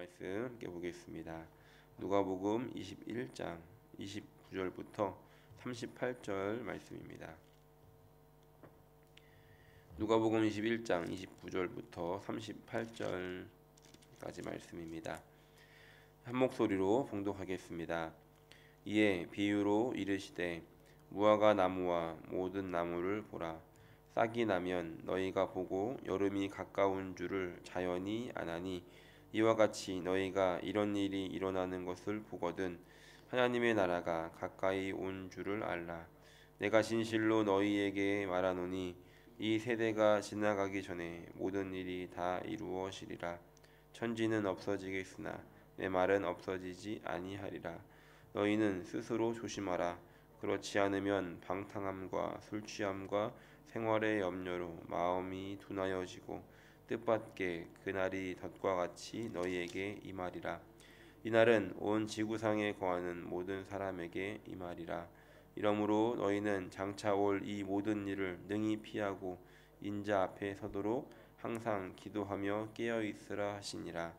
말씀 함께 보겠습니다. 누가복음 21장 29절부터 38절 말씀입니다. 누가복음 21장 29절부터 38절까지 말씀입니다. 한 목소리로 봉독하겠습니다. 이에 비유로 이르시되 무화과 나무와 모든 나무를 보라. 싹이 나면 너희가 보고 여름이 가까운 줄을 자연히 아나니 이와 같이 너희가 이런 일이 일어나는 것을 보거든 하나님의 나라가 가까이 온 줄을 알라. 내가 진실로 너희에게 말하노니 이 세대가 지나가기 전에 모든 일이 다 이루어지리라. 천지는 없어지겠으나 내 말은 없어지지 아니하리라. 너희는 스스로 조심하라. 그렇지 않으면 방탕함과 술취함과 생활의 염려로 마음이 둔하여지고 뜻밖의 그날이 덫과 같이 너희에게 임하리라. 이날은 온 지구상에 거하는 모든 사람에게 임하리라. 이러므로 너희는 장차 올 이 모든 일을 능히 피하고 인자 앞에 서도록 항상 기도하며 깨어 있으라 하시니라.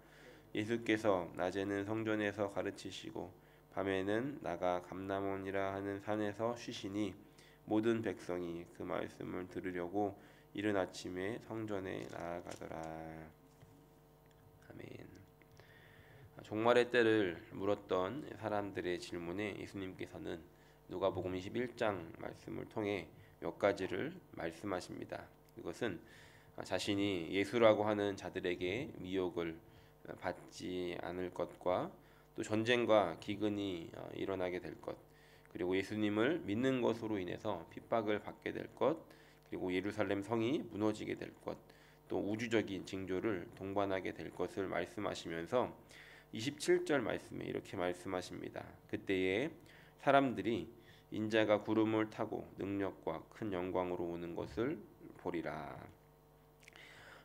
예수께서 낮에는 성전에서 가르치시고 밤에는 나가 감람원이라 하는 산에서 쉬시니 모든 백성이 그 말씀을 들으려고 이른 아침에 성전에 나아가더라. 아멘. 종말의 때를 물었던 사람들의 질문에 예수님께서는 누가복음 21장 말씀을 통해 몇 가지를 말씀하십니다. 이것은 자신이 예수라고 하는 자들에게 미혹을 받지 않을 것과 또 전쟁과 기근이 일어나게 될 것, 그리고 예수님을 믿는 것으로 인해서 핍박을 받게 될 것, 그리고 예루살렘 성이 무너지게 될 것, 또 우주적인 징조를 동반하게 될 것을 말씀하시면서 27절 말씀에 이렇게 말씀하십니다. 그때에 사람들이 인자가 구름을 타고 능력과 큰 영광으로 오는 것을 보리라.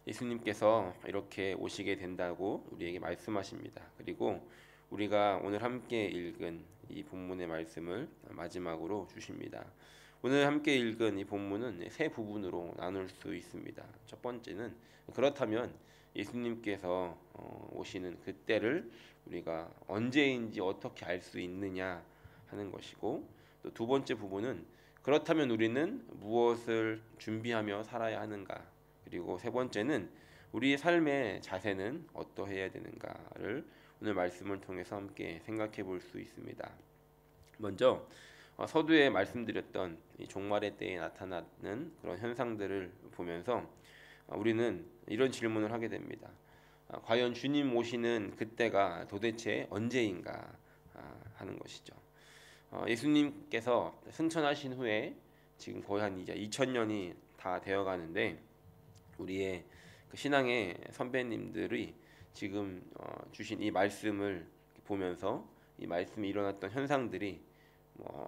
예수님께서 이렇게 오시게 된다고 우리에게 말씀하십니다. 그리고 우리가 오늘 함께 읽은 이 본문의 말씀을 마지막으로 주십니다. 오늘 함께 읽은 이 본문은 세 부분으로 나눌 수 있습니다. 첫 번째는 그렇다면 예수님께서 오시는 그때를 우리가 언제인지 어떻게 알 수 있느냐 하는 것이고, 또 두 번째 부분은 그렇다면 우리는 무엇을 준비하며 살아야 하는가, 그리고 세 번째는 우리의 삶의 자세는 어떠해야 되는가를 오늘 말씀을 통해서 함께 생각해 볼 수 있습니다. 먼저 서두에 말씀드렸던 이 종말의 때에 나타나는 그런 현상들을 보면서 우리는 이런 질문을 하게 됩니다. 과연 주님 오시는 그때가 도대체 언제인가 하는 것이죠. 예수님께서 승천하신 후에 지금 거의 한 이제 2000년이 다 되어 가는데 우리의 그 신앙의 선배님들이 지금 주신 이 말씀을 보면서 이 말씀이 일어났던 현상들이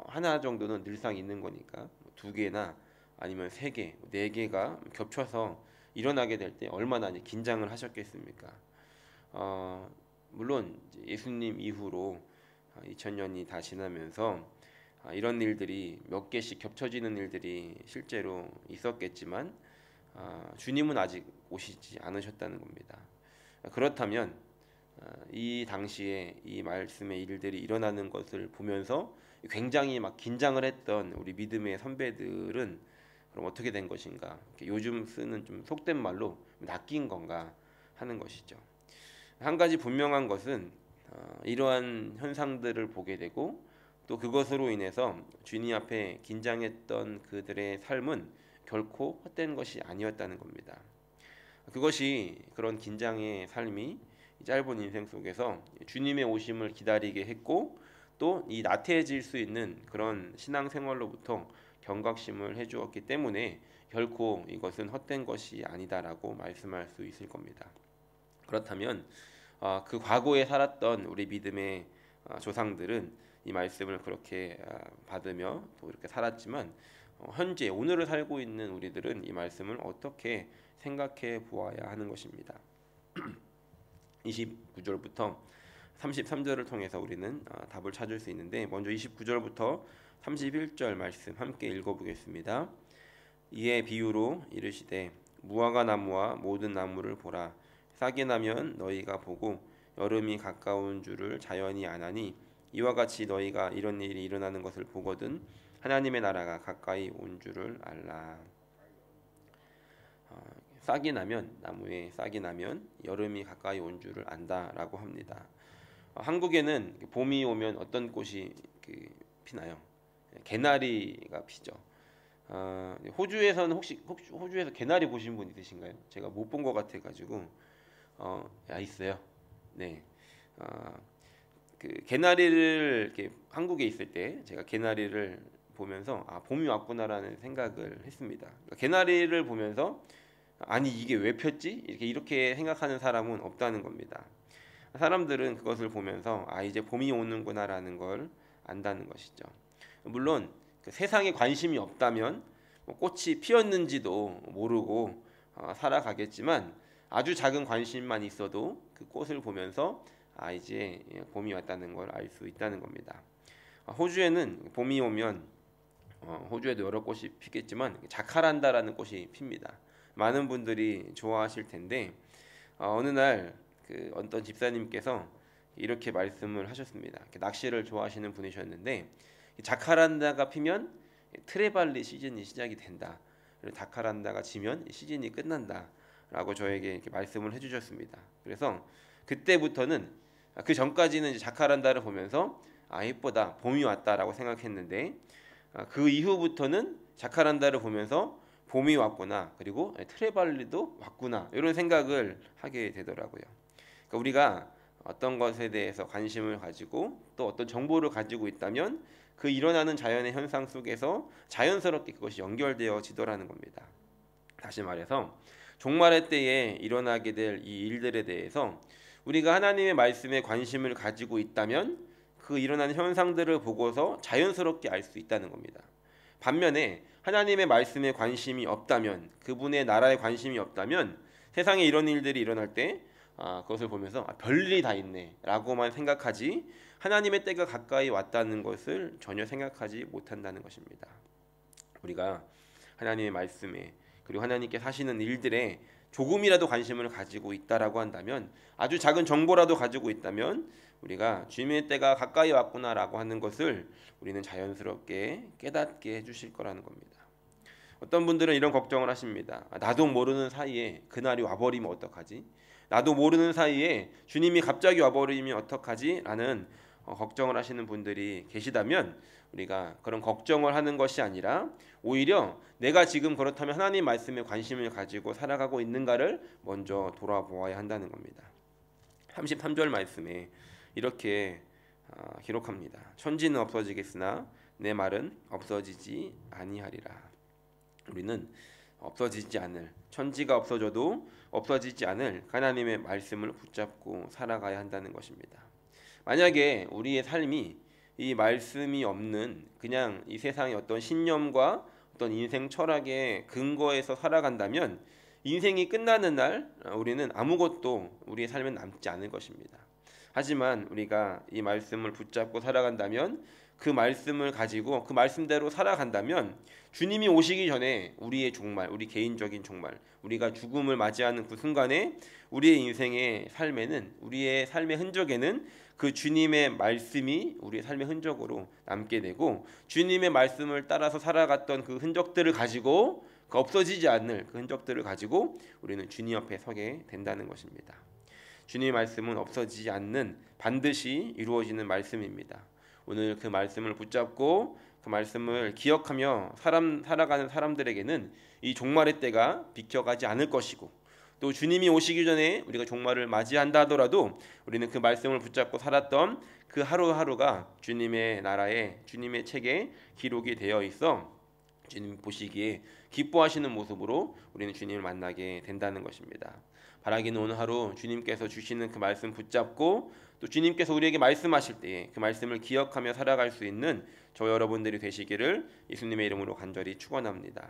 하나 정도는 늘상 있는 거니까 두 개나 아니면 세 개, 네 개가 겹쳐서 일어나게 될 때 얼마나 긴장을 하셨겠습니까? 물론 예수님 이후로 2000년이 다 지나면서 이런 일들이 몇 개씩 겹쳐지는 일들이 실제로 있었겠지만 주님은 아직 오시지 않으셨다는 겁니다. 그렇다면 이 당시에 이 말씀의 일들이 일어나는 것을 보면서 굉장히 막 긴장을 했던 우리 믿음의 선배들은 그럼 어떻게 된 것인가? 요즘 쓰는 좀 속된 말로 낚인 건가 하는 것이죠. 한 가지 분명한 것은 이러한 현상들을 보게 되고 또 그것으로 인해서 주님 앞에 긴장했던 그들의 삶은 결코 헛된 것이 아니었다는 겁니다. 그것이 그런 긴장의 삶이 짧은 인생 속에서 주님의 오심을 기다리게 했고 또 이 나태해질 수 있는 그런 신앙생활로부터 경각심을 해주었기 때문에 결코 이것은 헛된 것이 아니다라고 말씀할 수 있을 겁니다. 그렇다면 그 과거에 살았던 우리 믿음의 조상들은 이 말씀을 그렇게 받으며 또 이렇게 살았지만 현재 오늘을 살고 있는 우리들은 이 말씀을 어떻게 생각해 보아야 하는 것입니다. 29절부터 33절을 통해서 우리는 답을 찾을 수 있는데 먼저 29절부터 31절 말씀 함께 읽어보겠습니다. 이에 비유로 이르시되 무화과 나무와 모든 나무를 보라. 싹이 나면 너희가 보고 여름이 가까운 줄을 자연히 아나니 이와 같이 너희가 이런 일이 일어나는 것을 보거든 하나님의 나라가 가까이 온 줄을 알라. 싹이 나면 나무에 싹이 나면 여름이 가까이 온 줄을 안다라고 합니다. 한국에는 봄이 오면 어떤 꽃이 피나요? 개나리가 피죠. 호주에서는 혹시 호주에서 개나리 보신 분 있으신가요? 제가 못 본 것 같아가지고 있어요. 네. 그 개나리를 이렇게 한국에 있을 때 제가 개나리를 보면서 봄이 왔구나라는 생각을 했습니다. 그러니까 개나리를 보면서 아니 이게 왜 폈지? 이렇게 생각하는 사람은 없다는 겁니다. 사람들은 그것을 보면서 이제 봄이 오는구나라는 걸 안다는 것이죠. 물론 그 세상에 관심이 없다면 꽃이 피었는지도 모르고 살아가겠지만 아주 작은 관심만 있어도 그 꽃을 보면서 이제 봄이 왔다는 걸 알 수 있다는 겁니다. 호주에는 봄이 오면 호주에도 여러 꽃이 피겠지만 자카란다라는 꽃이 핍니다. 많은 분들이 좋아하실 텐데 어느 날 그 어떤 집사님께서 이렇게 말씀을 하셨습니다. 낚시를 좋아하시는 분이셨는데 자카란다가 피면 트레발리 시즌이 시작이 된다. 그리고 자카란다가 지면 시즌이 끝난다라고 저에게 이렇게 말씀을 해주셨습니다. 그래서 그때부터는 그 전까지는 이제 자카란다를 보면서 예쁘다, 봄이 왔다라고 생각했는데 그 이후부터는 자카란다를 보면서 봄이 왔구나, 그리고 트레발리도 왔구나 이런 생각을 하게 되더라고요. 그러니까 우리가 어떤 것에 대해서 관심을 가지고 또 어떤 정보를 가지고 있다면 그 일어나는 자연의 현상 속에서 자연스럽게 그것이 연결되어지더라는 겁니다. 다시 말해서 종말의 때에 일어나게 될 이 일들에 대해서 우리가 하나님의 말씀에 관심을 가지고 있다면 그 일어나는 현상들을 보고서 자연스럽게 알 수 있다는 겁니다. 반면에 하나님의 말씀에 관심이 없다면, 그분의 나라에 관심이 없다면 세상에 이런 일들이 일어날 때 그것을 보면서 별일이 다 있네 라고만 생각하지 하나님의 때가 가까이 왔다는 것을 전혀 생각하지 못한다는 것입니다. 우리가 하나님의 말씀에 그리고 하나님께 하시는 일들에 조금이라도 관심을 가지고 있다라고 한다면, 아주 작은 정보라도 가지고 있다면 우리가 주님의 때가 가까이 왔구나라고 하는 것을 우리는 자연스럽게 깨닫게 해주실 거라는 겁니다. 어떤 분들은 이런 걱정을 하십니다. 나도 모르는 사이에 그날이 와버리면 어떡하지? 나도 모르는 사이에 주님이 갑자기 와버리면 어떡하지? 라는 걱정을 하시는 분들이 계시다면 우리가 그런 걱정을 하는 것이 아니라 오히려 내가 지금 그렇다면 하나님 말씀에 관심을 가지고 살아가고 있는가를 먼저 돌아보아야 한다는 겁니다. 33절 말씀에 이렇게 기록합니다. 천지는 없어지겠으나 내 말은 없어지지 아니하리라. 우리는 없어지지 않을, 천지가 없어져도 없어지지 않을 하나님의 말씀을 붙잡고 살아가야 한다는 것입니다. 만약에 우리의 삶이 이 말씀이 없는 그냥 이 세상의 어떤 신념과 어떤 인생 철학의 근거에서 살아간다면 인생이 끝나는 날 우리는 아무것도 우리의 삶에 남지 않을 것입니다. 하지만 우리가 이 말씀을 붙잡고 살아간다면, 그 말씀을 가지고 그 말씀대로 살아간다면 주님이 오시기 전에 우리의 종말, 우리 개인적인 종말, 우리가 죽음을 맞이하는 그 순간에 우리의 인생의 삶에는, 우리의 삶의 흔적에는 그 주님의 말씀이 우리의 삶의 흔적으로 남게 되고, 주님의 말씀을 따라서 살아갔던 그 흔적들을 가지고, 그 없어지지 않을 그 흔적들을 가지고 우리는 주님 옆에 서게 된다는 것입니다. 주님의 말씀은 없어지지 않는, 반드시 이루어지는 말씀입니다. 오늘 그 말씀을 붙잡고 그 말씀을 기억하며 살아가는 사람들에게는 이 종말의 때가 비켜가지 않을 것이고, 또 주님이 오시기 전에 우리가 종말을 맞이한다 하더라도 우리는 그 말씀을 붙잡고 살았던 그 하루하루가 주님의 나라에, 주님의 책에 기록이 되어 있어 주님 보시기에 기뻐하시는 모습으로 우리는 주님을 만나게 된다는 것입니다. 바라기는 오늘 하루 주님께서 주시는 그 말씀 붙잡고 또 주님께서 우리에게 말씀하실 때에 그 말씀을 기억하며 살아갈 수 있는 저 여러분들이 되시기를 예수님의 이름으로 간절히 축원합니다.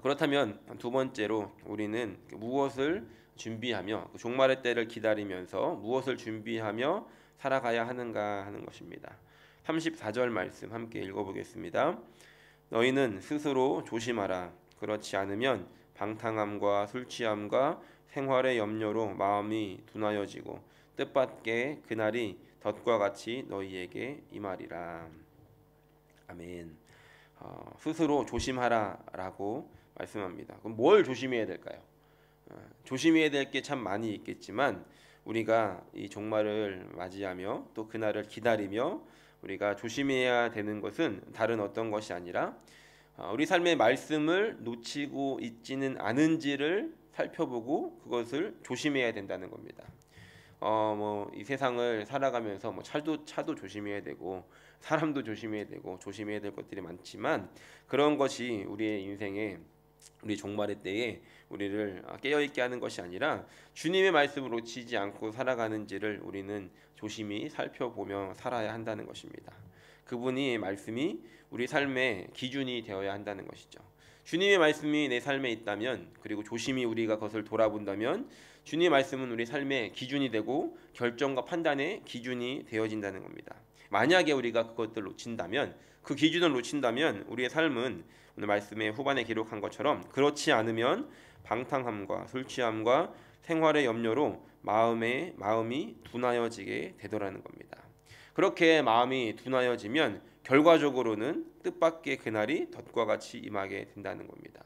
그렇다면 두 번째로 우리는 무엇을 준비하며, 종말의 때를 기다리면서 무엇을 준비하며 살아가야 하는가 하는 것입니다. 34절 말씀 함께 읽어보겠습니다. 너희는 스스로 조심하라. 그렇지 않으면 방탕함과 술 취함과 생활의 염려로 마음이 둔하여지고 뜻밖의 그날이 덫과 같이 너희에게 임하리라. 아멘. 스스로 조심하라라고 말씀합니다. 그럼 뭘 조심해야 될까요? 조심해야 될 게 참 많이 있겠지만 우리가 이 종말을 맞이하며 또 그날을 기다리며 우리가 조심해야 되는 것은 다른 어떤 것이 아니라 우리 삶의 말씀을 놓치고 있지는 않은지를 살펴보고 그것을 조심해야 된다는 겁니다. 뭐 이 세상을 살아가면서 뭐 차도 조심해야 되고 사람도 조심해야 되고 조심해야 될 것들이 많지만 그런 것이 우리의 인생에 우리 종말의 때에 우리를 깨어있게 하는 것이 아니라 주님의 말씀을 놓치지 않고 살아가는지를 우리는 조심히 살펴보며 살아야 한다는 것입니다. 그분이 말씀이 우리 삶의 기준이 되어야 한다는 것이죠. 주님의 말씀이 내 삶에 있다면 그리고 조심히 우리가 그것을 돌아본다면 주님의 말씀은 우리 삶의 기준이 되고 결정과 판단의 기준이 되어진다는 겁니다. 만약에 우리가 그것들을 놓친다면 그 기준을 놓친다면 우리의 삶은 오늘 말씀의 후반에 기록한 것처럼 그렇지 않으면 방탕함과 술 취함과 생활의 염려로 마음이 둔하여지게 되더라는 겁니다. 그렇게 마음이 둔하여지면 결과적으로는 뜻밖의 그날이 덫과 같이 임하게 된다는 겁니다.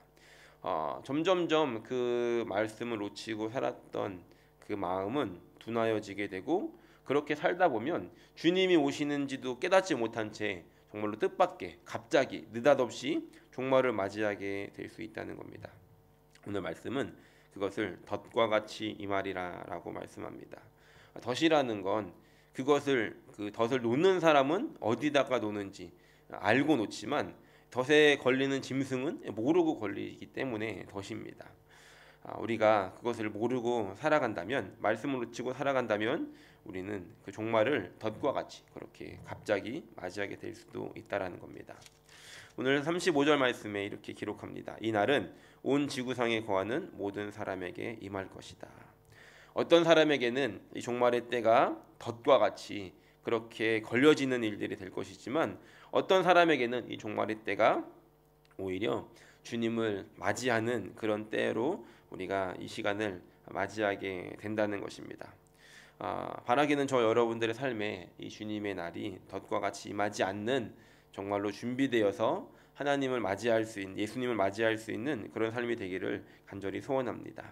점점점 그 말씀을 놓치고 살았던 그 마음은 둔하여지게 되고 그렇게 살다 보면 주님이 오시는지도 깨닫지 못한 채 정말로 뜻밖의 갑자기 느닷없이 종말을 맞이하게 될 수 있다는 겁니다. 오늘 말씀은 그것을 덫과 같이 임하리라라고 말씀합니다. 덫이라는 건 그것을 그 덫을 놓는 사람은 어디다가 놓는지 알고 놓지만 덫에 걸리는 짐승은 모르고 걸리기 때문에 덫입니다. 우리가 그것을 모르고 살아간다면 말씀을 놓치고 살아간다면 우리는 그 종말을 덫과 같이 그렇게 갑자기 맞이하게 될 수도 있다라는 겁니다. 오늘 35절 말씀에 이렇게 기록합니다. 이 날은 온 지구상에 거하는 모든 사람에게 임할 것이다. 어떤 사람에게는 이 종말의 때가 덫과 같이 그렇게 걸려지는 일들이 될 것이지만 어떤 사람에게는 이 종말의 때가 오히려 주님을 맞이하는 그런 때로 우리가 이 시간을 맞이하게 된다는 것입니다. 바라기는 저 여러분들의 삶에 이 주님의 날이 덫과 같이 임하지 않는 정말로 준비되어서 하나님을 맞이할 수 있는 예수님을 맞이할 수 있는 그런 삶이 되기를 간절히 소원합니다.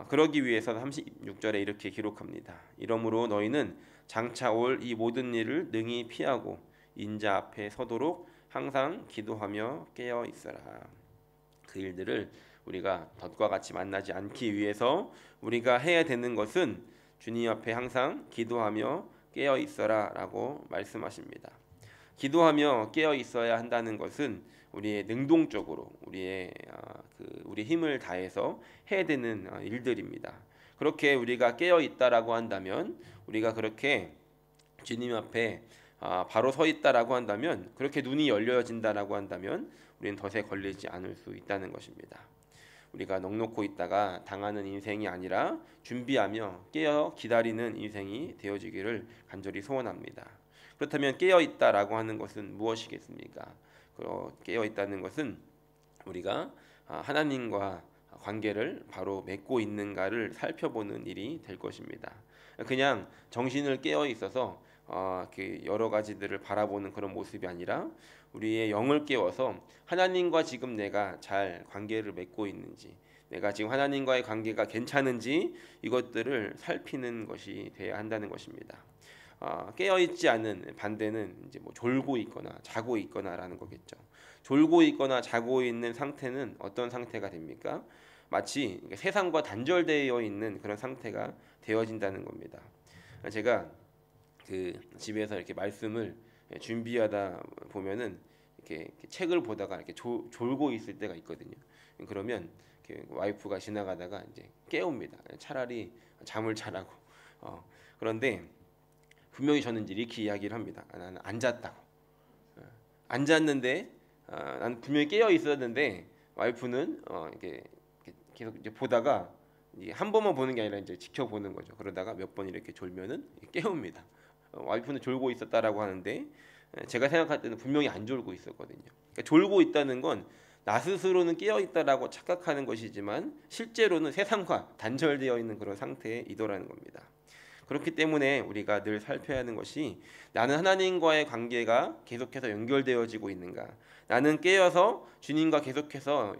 그러기 위해서 36절에 이렇게 기록합니다. 이러므로 너희는 장차 올 이 모든 일을 능히 피하고 인자 앞에 서도록 항상 기도하며 깨어 있어라. 그 일들을 우리가 덫과 같이 만나지 않기 위해서 우리가 해야 되는 것은 주님 앞에 항상 기도하며 깨어 있어라라고 말씀하십니다. 기도하며 깨어 있어야 한다는 것은 우리의 능동적으로 우리의 힘을 다해서 해야 되는 일들입니다. 그렇게 우리가 깨어 있다라고 한다면 우리가 그렇게 주님 앞에 바로 서 있다라고 한다면 그렇게 눈이 열려진다라고 한다면 우리는 덫에 걸리지 않을 수 있다는 것입니다. 우리가 넋놓고 있다가 당하는 인생이 아니라 준비하며 깨어 기다리는 인생이 되어지기를 간절히 소원합니다. 그렇다면 깨어 있다라고 하는 것은 무엇이겠습니까? 깨어 있다는 것은 우리가 하나님과 관계를 바로 맺고 있는가를 살펴보는 일이 될 것입니다. 그냥 정신을 깨어 있어서 여러 가지들을 바라보는 그런 모습이 아니라 우리의 영을 깨워서 하나님과 지금 내가 잘 관계를 맺고 있는지, 내가 지금 하나님과의 관계가 괜찮은지 이것들을 살피는 것이 돼야 한다는 것입니다. 깨어 있지 않은 반대는 이제 뭐 졸고 있거나 자고 있거나라는 거겠죠. 졸고 있거나 자고 있는 상태는 어떤 상태가 됩니까? 마치 세상과 단절되어 있는 그런 상태가 되어진다는 겁니다. 제가 그 집에서 이렇게 말씀을 준비하다 보면은 이렇게 책을 보다가 이렇게 졸고 있을 때가 있거든요. 그러면 이렇게 와이프가 지나가다가 이제 깨웁니다. 차라리 잠을 자라고. 그런데 분명히 저는 이제 이렇게 이야기를 합니다. 나는 안 잤다고. 안 잤는데 나는 분명히 깨어 있었는데 와이프는 이렇게 계속 이제 보다가 이게 한 번만 보는 게 아니라 이제 지켜보는 거죠. 그러다가 몇 번 이렇게 졸면은 깨웁니다. 와이프는 졸고 있었다라고 하는데 제가 생각할 때는 분명히 안 졸고 있었거든요. 그러니까 졸고 있다는 건 나 스스로는 깨어 있다라고 착각하는 것이지만 실제로는 세상과 단절되어 있는 그런 상태에 이더라는 겁니다. 그렇기 때문에 우리가 늘 살펴야 하는 것이 나는 하나님과의 관계가 계속해서 연결되어지고 있는가, 나는 깨어서 주님과 계속해서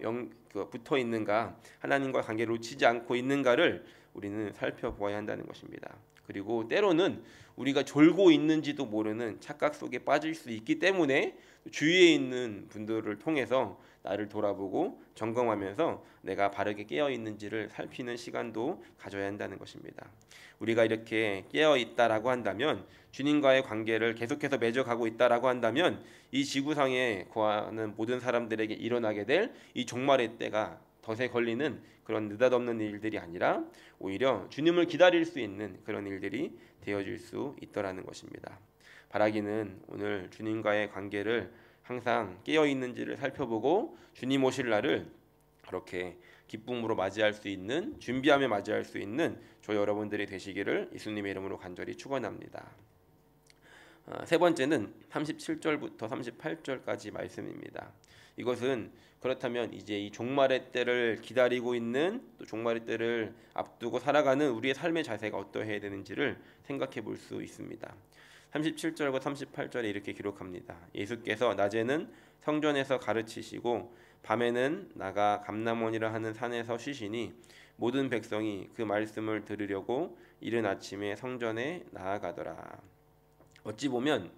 붙어 있는가, 하나님과 관계를 놓치지 않고 있는가를 우리는 살펴보아야 한다는 것입니다. 그리고 때로는 우리가 졸고 있는지도 모르는 착각 속에 빠질 수 있기 때문에 주위에 있는 분들을 통해서 나를 돌아보고 점검하면서 내가 바르게 깨어 있는지를 살피는 시간도 가져야 한다는 것입니다. 우리가 이렇게 깨어 있다라고 한다면, 주님과의 관계를 계속해서 맺어가고 있다라고 한다면, 이 지구상에 거하는 모든 사람들에게 일어나게 될 이 종말의 때가 덫에 걸리는 그런 느닷없는 일들이 아니라 오히려 주님을 기다릴 수 있는 그런 일들이 되어질 수 있더라는 것입니다. 바라기는 오늘 주님과의 관계를 항상 깨어 있는지를 살펴보고 주님 오실 날을 그렇게 기쁨으로 맞이할 수 있는, 준비하며 맞이할 수 있는 저 여러분들이 되시기를 예수님의 이름으로 간절히 축원합니다. 세 번째는 37절부터 38절까지 말씀입니다. 이것은 그렇다면 이제 이 종말의 때를 기다리고 있는, 또 종말의 때를 앞두고 살아가는 우리의 삶의 자세가 어떠해야 되는지를 생각해 볼 수 있습니다. 37절과 38절에 이렇게 기록합니다. 예수께서 낮에는 성전에서 가르치시고 밤에는 나가 감람원이라 하는 산에서 쉬시니 모든 백성이 그 말씀을 들으려고 이른 아침에 성전에 나아가더라. 어찌 보면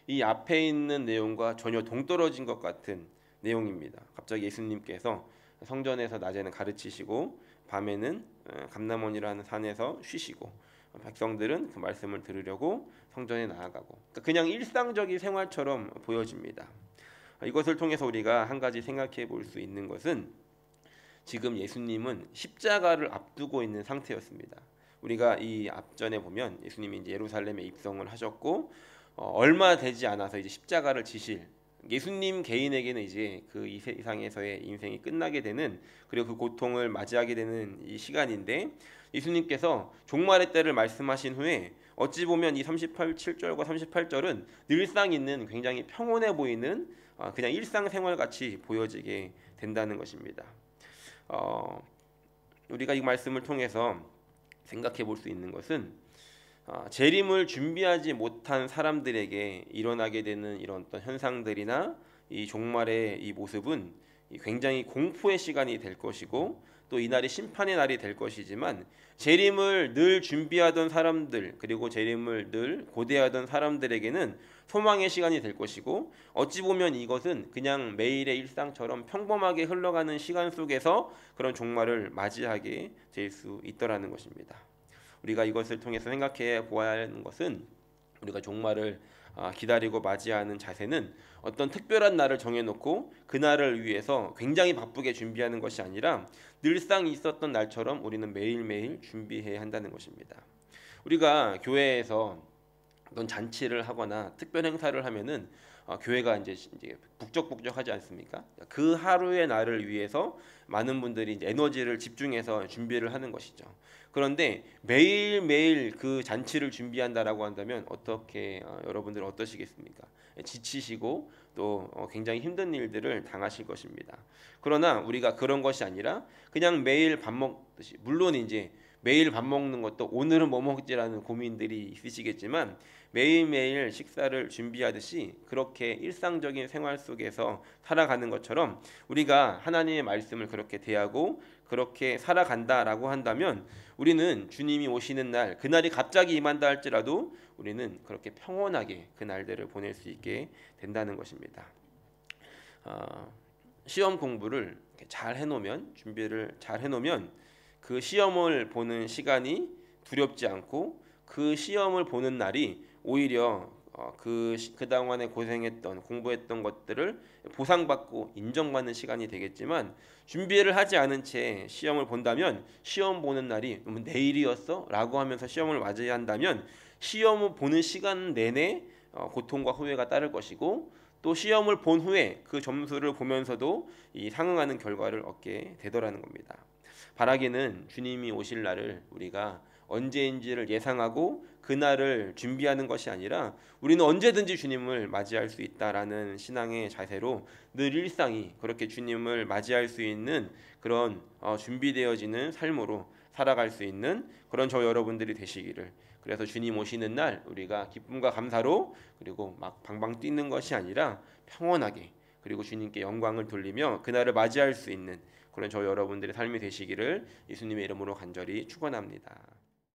이 앞에 있는 내용과 전혀 동떨어진 것 같은 내용입니다. 갑자기 예수님께서 성전에서 낮에는 가르치시고 밤에는 감람원이라는 산에서 쉬시고 백성들은 그 말씀을 들으려고 성전에 나아가고, 그냥 일상적인 생활처럼 보여집니다. 이것을 통해서 우리가 한 가지 생각해 볼 수 있는 것은 지금 예수님은 십자가를 앞두고 있는 상태였습니다. 우리가 이 앞전에 보면 예수님이 이제 예루살렘에 입성을 하셨고 얼마 되지 않아서 이제 십자가를 지실, 예수님 개인에게는 이제 그 이 세상에서의 인생이 끝나게 되는, 그리고 그 고통을 맞이하게 되는 이 시간인데, 예수님께서 종말의 때를 말씀하신 후에 어찌 보면 이 37절과 38절은 늘상 있는 굉장히 평온해 보이는 그냥 일상생활 같이 보여지게 된다는 것입니다. 우리가 이 말씀을 통해서 생각해 볼 수 있는 것은 재림을 준비하지 못한 사람들에게 일어나게 되는 이런 어떤 현상들이나 이 종말의 이 모습은 굉장히 공포의 시간이 될 것이고, 또 이날이 심판의 날이 될 것이지만, 재림을 늘 준비하던 사람들, 그리고 재림을 늘 고대하던 사람들에게는 소망의 시간이 될 것이고, 어찌 보면 이것은 그냥 매일의 일상처럼 평범하게 흘러가는 시간 속에서 그런 종말을 맞이하게 될 수 있더라는 것입니다. 우리가 이것을 통해서 생각해 보아야 하는 것은, 우리가 종말을 기다리고 맞이하는 자세는 어떤 특별한 날을 정해놓고 그 날을 위해서 굉장히 바쁘게 준비하는 것이 아니라 늘상 있었던 날처럼 우리는 매일매일 준비해야 한다는 것입니다. 우리가 교회에서 어떤 잔치를 하거나 특별 행사를 하면은 교회가 이제 북적북적하지 않습니까? 그 하루의 날을 위해서 많은 분들이 이제 에너지를 집중해서 준비를 하는 것이죠. 그런데 매일매일 그 잔치를 준비한다라고 한다면 어떻게 여러분들 어떠시겠습니까? 지치시고 또 굉장히 힘든 일들을 당하실 것입니다. 그러나 우리가 그런 것이 아니라 그냥 매일 밥 먹듯이, 물론 이제 매일 밥 먹는 것도 오늘은 뭐 먹지라는 고민들이 있으시겠지만 매일매일 식사를 준비하듯이 그렇게 일상적인 생활 속에서 살아가는 것처럼 우리가 하나님의 말씀을 그렇게 대하고 그렇게 살아간다라고 한다면 우리는 주님이 오시는 날, 그날이 갑자기 임한다 할지라도 우리는 그렇게 평온하게 그 날들을 보낼 수 있게 된다는 것입니다. 시험 공부를 잘 해놓으면, 준비를 잘 해놓으면 그 시험을 보는 시간이 두렵지 않고 그 시험을 보는 날이 오히려 그동안에 고생했던, 공부했던 것들을 보상받고 인정받는 시간이 되겠지만, 준비를 하지 않은 채 시험을 본다면 시험 보는 날이 내일이었어? 라고 하면서 시험을 맞이한다면 시험을 보는 시간 내내 고통과 후회가 따를 것이고, 또 시험을 본 후에 그 점수를 보면서도 이 상응하는 결과를 얻게 되더라는 겁니다. 바라기는 주님이 오실 날을 우리가 언제인지를 예상하고 그날을 준비하는 것이 아니라 우리는 언제든지 주님을 맞이할 수 있다라는 신앙의 자세로 늘 일상이 그렇게 주님을 맞이할 수 있는 그런 준비되어지는 삶으로 살아갈 수 있는 그런 저 여러분들이 되시기를. 그래서 주님 오시는 날 우리가 기쁨과 감사로 그리고 막 방방 뛰는 것이 아니라 평온하게 그리고 주님께 영광을 돌리며 그날을 맞이할 수 있는 그런 저 여러분들의 삶이 되시기를 예수님의 이름으로 간절히 축원합니다.